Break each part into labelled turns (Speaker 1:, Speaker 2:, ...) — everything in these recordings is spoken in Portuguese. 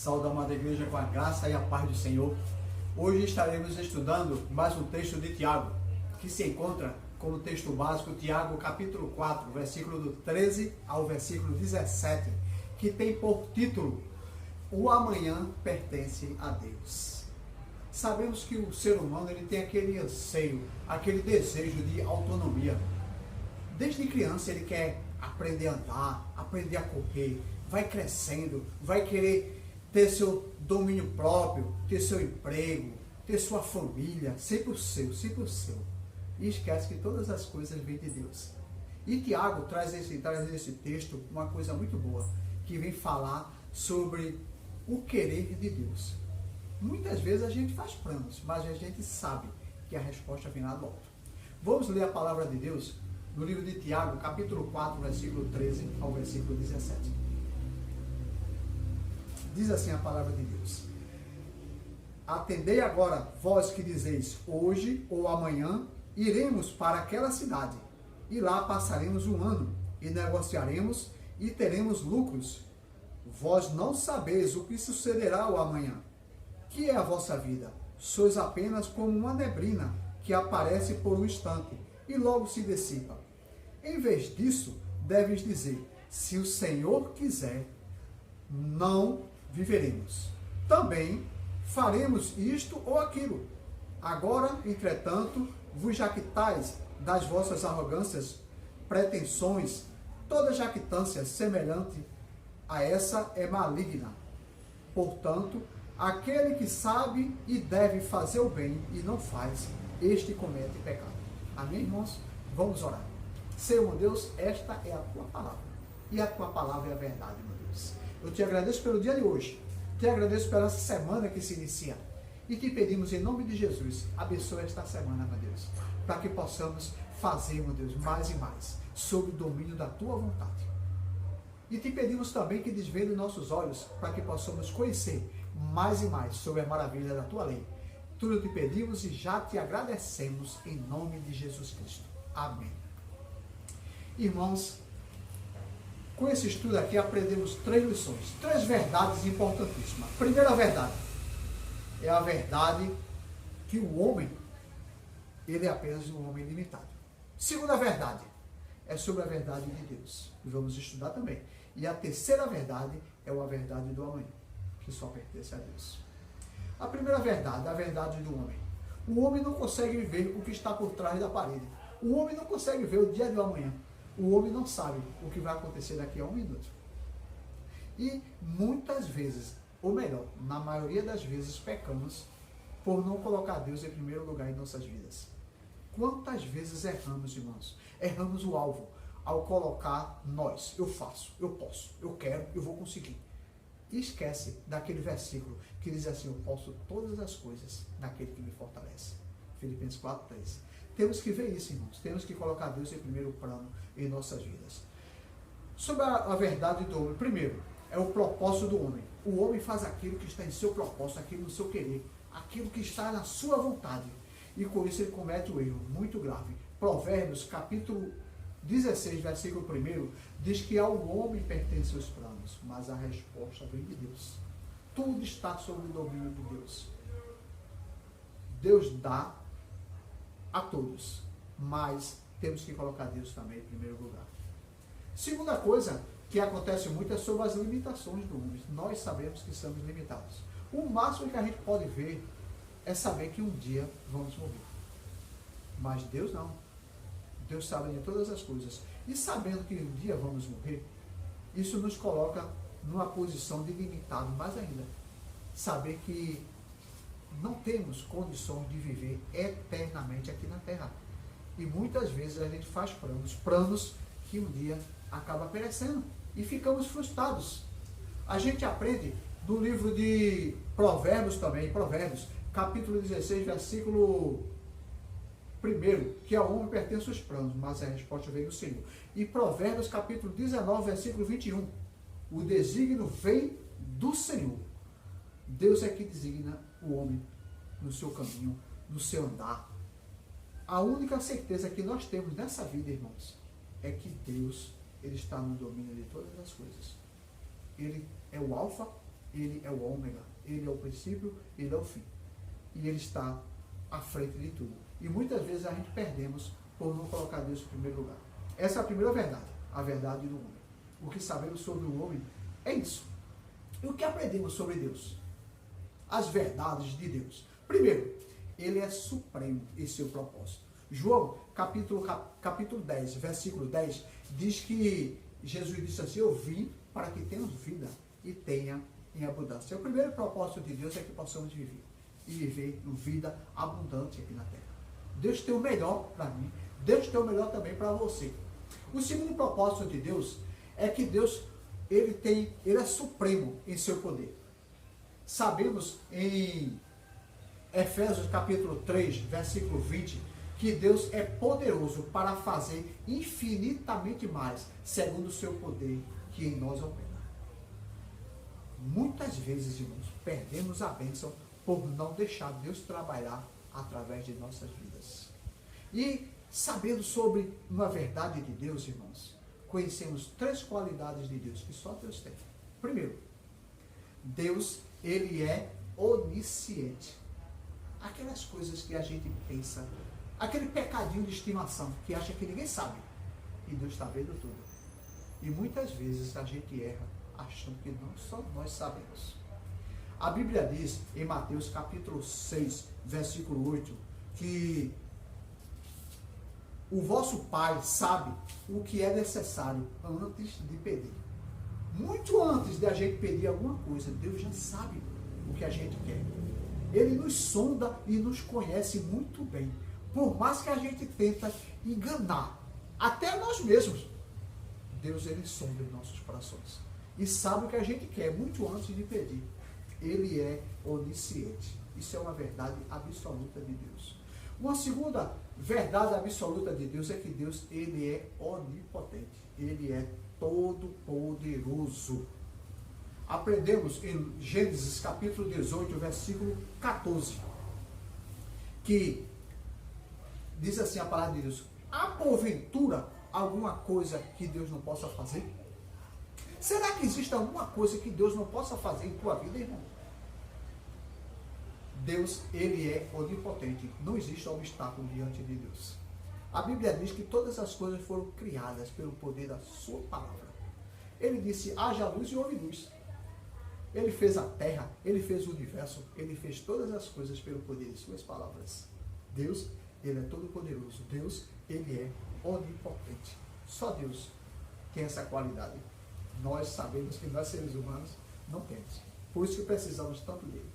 Speaker 1: Saúde, amada igreja, com a graça e a paz do Senhor. Hoje estaremos estudando mais um texto de Tiago, que se encontra como texto básico, Tiago capítulo 4, versículo do 13 ao versículo 17, que tem por título: O amanhã pertence a Deus. Sabemos que o ser humano ele tem aquele anseio, aquele desejo de autonomia. Desde criança ele quer aprender a andar, aprender a correr, vai crescendo, vai querer ter seu domínio próprio, ter seu emprego, ter sua família, sempre o seu, sempre o seu. E esquece que todas as coisas vêm de Deus. E Tiago traz nesse texto uma coisa muito boa, que vem falar sobre o querer de Deus. Muitas vezes a gente faz planos, mas a gente sabe que a resposta vem lá do alto. Vamos ler a palavra de Deus no livro de Tiago, capítulo 4, versículo 13 ao versículo 17. Diz assim a palavra de Deus: Atendei agora, vós que dizeis, hoje ou amanhã iremos para aquela cidade, e lá passaremos um ano, e negociaremos, e teremos lucros. Vós não sabeis o que sucederá o amanhã. Que é a vossa vida? Sois apenas como uma neblina, que aparece por um instante, e logo se dissipa. Em vez disso, deves dizer, se o Senhor quiser, não viveremos. Também faremos isto ou aquilo. Agora, entretanto, vos jactais das vossas arrogâncias, pretensões, toda jactância semelhante a essa é maligna. Portanto, aquele que sabe e deve fazer o bem e não faz, este comete pecado. Amém, irmãos? Vamos orar. Senhor, meu Deus, esta é a tua palavra. E a tua palavra é a verdade, meu Deus. Eu te agradeço pelo dia de hoje. Te agradeço pela semana que se inicia. E te pedimos em nome de Jesus, abençoa esta semana, meu Deus, para que possamos fazer, meu Deus, mais e mais, sob o domínio da tua vontade. E te pedimos também que desvende nossos olhos, para que possamos conhecer mais e mais sobre a maravilha da tua lei. Tudo te pedimos e já te agradecemos em nome de Jesus Cristo. Amém. Irmãos, com esse estudo aqui aprendemos 3 lições, 3 verdades importantíssimas. Primeira verdade é a verdade que o homem, ele é apenas um homem limitado. Segunda verdade é sobre a verdade de Deus, e vamos estudar também. E a terceira verdade é a verdade do amanhã, que só pertence a Deus. A primeira verdade, a verdade do homem. O homem não consegue ver o que está por trás da parede. O homem não consegue ver o dia do amanhã. O homem não sabe o que vai acontecer daqui a um minuto. E muitas vezes, ou melhor, na maioria das vezes, pecamos por não colocar Deus em primeiro lugar em nossas vidas. Quantas vezes erramos, irmãos? Erramos o alvo ao colocar nós. Eu faço, eu posso, eu quero, eu vou conseguir. E esquece daquele versículo que diz assim: eu posso todas as coisas naquele que me fortalece. Filipenses 4:3. Temos que ver isso, irmãos. Temos que colocar Deus em primeiro plano em nossas vidas. Sobre a verdade do homem, primeiro, é o propósito do homem. O homem faz aquilo que está em seu propósito, aquilo no seu querer, aquilo que está na sua vontade. E com isso ele comete um erro muito grave. Provérbios, capítulo 16, versículo 1, diz que ao homem pertencem os planos, mas a resposta vem de Deus. Tudo está sob o domínio de Deus. Deus dá a todos, mas temos que colocar Deus também em primeiro lugar. Segunda coisa que acontece muito é sobre as limitações do homem. Nós sabemos que somos limitados. O máximo que a gente pode ver é saber que um dia vamos morrer. Mas Deus não. Deus sabe de todas as coisas. E sabendo que um dia vamos morrer, isso nos coloca numa posição de limitado mais ainda. Saber que não temos condições de viver eternamente aqui na Terra. E muitas vezes a gente faz planos que um dia acaba perecendo e ficamos frustrados. A gente aprende do livro de Provérbios também, Provérbios, capítulo 16, versículo 1, que ao homem pertence os planos, mas a resposta vem do Senhor. E Provérbios, capítulo 19, versículo 21, o desígnio vem do Senhor. Deus é que designa o homem no seu caminho, no seu andar. A única certeza que nós temos nessa vida, irmãos, é que Deus, ele está no domínio de todas as coisas. Ele é o alfa Ele é o ômega, ele é o princípio, ele é o fim. E ele está à frente de tudo. E muitas vezes a gente perdemos por não colocar Deus em primeiro lugar. Essa é a primeira verdade, a verdade do homem. O que sabemos sobre o homem é isso. E o que aprendemos sobre Deus? As verdades de Deus. Primeiro, ele é supremo em seu propósito. João, capítulo 10, versículo 10, diz que Jesus disse assim: eu vim para que tenhamos vida e tenha em abundância. O primeiro propósito de Deus é que possamos viver. E viver uma vida abundante aqui na terra. Deus tem o melhor para mim. Deus tem o melhor também para você. O segundo propósito de Deus é que Deus ele é supremo em seu poder. Sabemos em Efésios capítulo 3, versículo 20, que Deus é poderoso para fazer infinitamente mais, segundo o seu poder que em nós opera. Muitas vezes, irmãos, perdemos a bênção por não deixar Deus trabalhar através de nossas vidas. E sabendo sobre uma verdade de Deus, irmãos, conhecemos 3 qualidades de Deus que só Deus tem. Primeiro, Deus, ele é onisciente. Aquelas coisas que a gente pensa, aquele pecadinho de estimação que acha que ninguém sabe, e Deus está vendo tudo. E muitas vezes a gente erra achando que não só nós sabemos. A Bíblia diz em Mateus capítulo 6, versículo 8, que o vosso Pai sabe o que é necessário antes de pedir. Muito antes de a gente pedir alguma coisa, Deus já sabe o que a gente quer. Ele nos sonda e nos conhece muito bem. Por mais que a gente tenta enganar, até nós mesmos, Deus ele sonda os nossos corações. E sabe o que a gente quer muito antes de pedir. Ele é onisciente. Isso é uma verdade absoluta de Deus. Uma segunda verdade absoluta de Deus é que Deus ele é onipotente. Ele é todo-poderoso. Aprendemos em Gênesis capítulo 18, versículo 14, que diz assim a palavra de Deus: há porventura alguma coisa que Deus não possa fazer? Será que existe alguma coisa que Deus não possa fazer em tua vida, irmão? Deus, ele é onipotente. Não existe obstáculo diante de Deus. A Bíblia diz que todas as coisas foram criadas pelo poder da sua palavra. Ele disse: haja luz e houve luz. Ele fez a terra, ele fez o universo, ele fez todas as coisas pelo poder de suas palavras. Deus, ele é todo poderoso. Deus, ele é onipotente. Só Deus tem essa qualidade. Nós sabemos que nós seres humanos não temos. Por isso que precisamos tanto dele.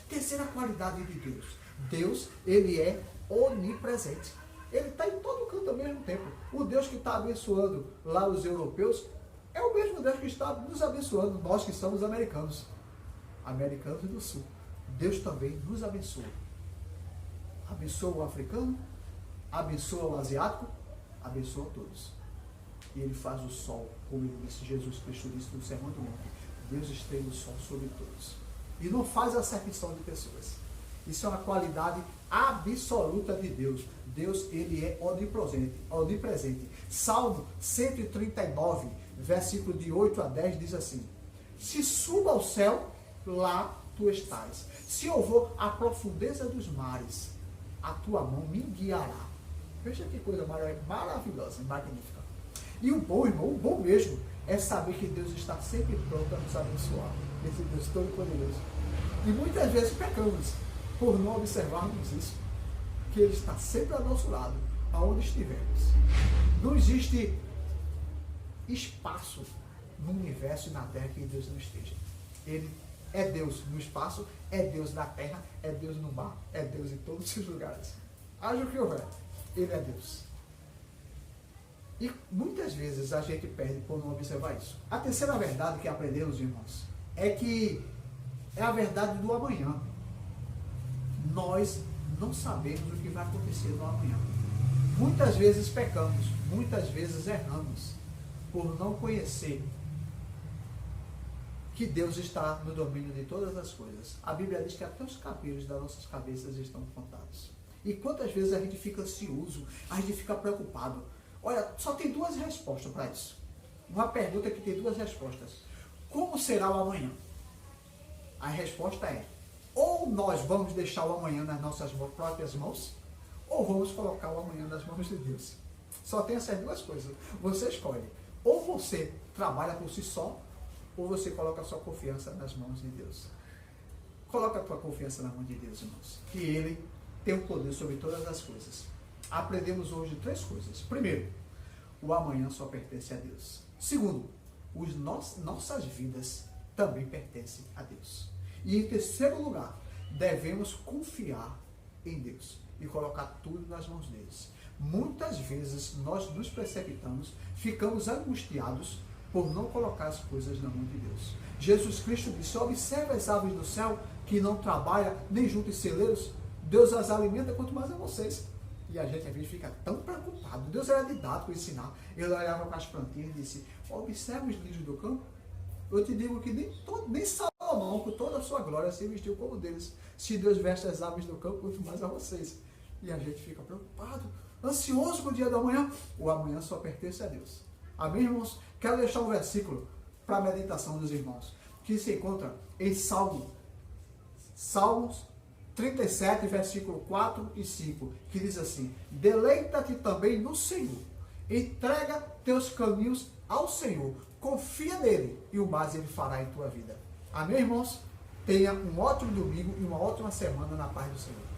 Speaker 1: Terceira qualidade de Deus. Deus, ele é onipresente. Ele está em todo canto ao mesmo tempo. O Deus que está abençoando lá os europeus é o mesmo Deus que está nos abençoando, nós que somos americanos do Sul. Deus também nos abençoa. Abençoa o africano, abençoa o asiático, abençoa todos. E ele faz o sol, como ele disse, Jesus Cristo disse no Sermão do Monte: Deus estende o sol sobre todos. E não faz acepção de pessoas. Isso é uma qualidade absoluta de Deus. Deus, ele é onipresente. Salmo 139, versículo de 8 a 10 diz assim: se suba ao céu, lá tu estás. Se eu vou à profundeza dos mares, a tua mão me guiará. Veja que coisa maravilhosa, magnífica. E o bom, irmão, o bom mesmo, é saber que Deus está sempre pronto a nos abençoar. Esse Deus todo poderoso. E muitas vezes pecamos por não observarmos isso. Que Ele está sempre ao nosso lado, aonde estivermos. Não existe espaço no universo e na terra que Deus não esteja. Ele é Deus no espaço, é Deus na terra, é Deus no mar, é Deus em todos os lugares. Haja o que houver, Ele é Deus. E muitas vezes a gente perde por não observar isso. A terceira verdade que aprendemos, irmãos, é que é a verdade do amanhã. Nós não sabemos o que vai acontecer no amanhã. Muitas vezes pecamos, muitas vezes erramos, por não conhecer que Deus está no domínio de todas as coisas. A Bíblia diz que até os cabelos das nossas cabeças estão contados. E quantas vezes a gente fica ansioso, a gente fica preocupado. Olha, só tem 2 respostas para isso. Uma pergunta que tem 2 respostas. Como será o amanhã? A resposta é: ou nós vamos deixar o amanhã nas nossas próprias mãos, ou vamos colocar o amanhã nas mãos de Deus. Só tem essas duas coisas. Você escolhe. Ou você trabalha por si só, ou você coloca a sua confiança nas mãos de Deus. Coloca a tua confiança nas mãos de Deus, irmãos. Que Ele tem o poder sobre todas as coisas. Aprendemos hoje 3 coisas. Primeiro, o amanhã só pertence a Deus. Segundo, nossas vidas também pertencem a Deus. E em terceiro lugar, devemos confiar em Deus e colocar tudo nas mãos deles. Muitas vezes nós nos precipitamos, ficamos angustiados por não colocar as coisas na mão de Deus. Jesus Cristo disse: observe as aves do céu, que não trabalham nem juntam em celeiros, Deus as alimenta, quanto mais a vocês. E a gente às vezes fica tão preocupado. Deus era didático em ensinar. Ele olhava para as plantinhas e disse: observe os lírios do campo. Eu te digo que nem Salomão, com toda a sua glória, se vestiu como deles. Se Deus veste as aves do campo, quanto mais a vocês. E a gente fica preocupado, ansioso com o dia da manhã. O amanhã só pertence a Deus. Amém, irmãos? Quero deixar um versículo para a meditação dos irmãos, que se encontra em Salmos 37, versículo 4 e 5, que diz assim: deleita-te também no Senhor, entrega teus caminhos ao Senhor, confia nele e o mais ele fará em tua vida. Amém, irmãos? Tenha um ótimo domingo e uma ótima semana na paz do Senhor.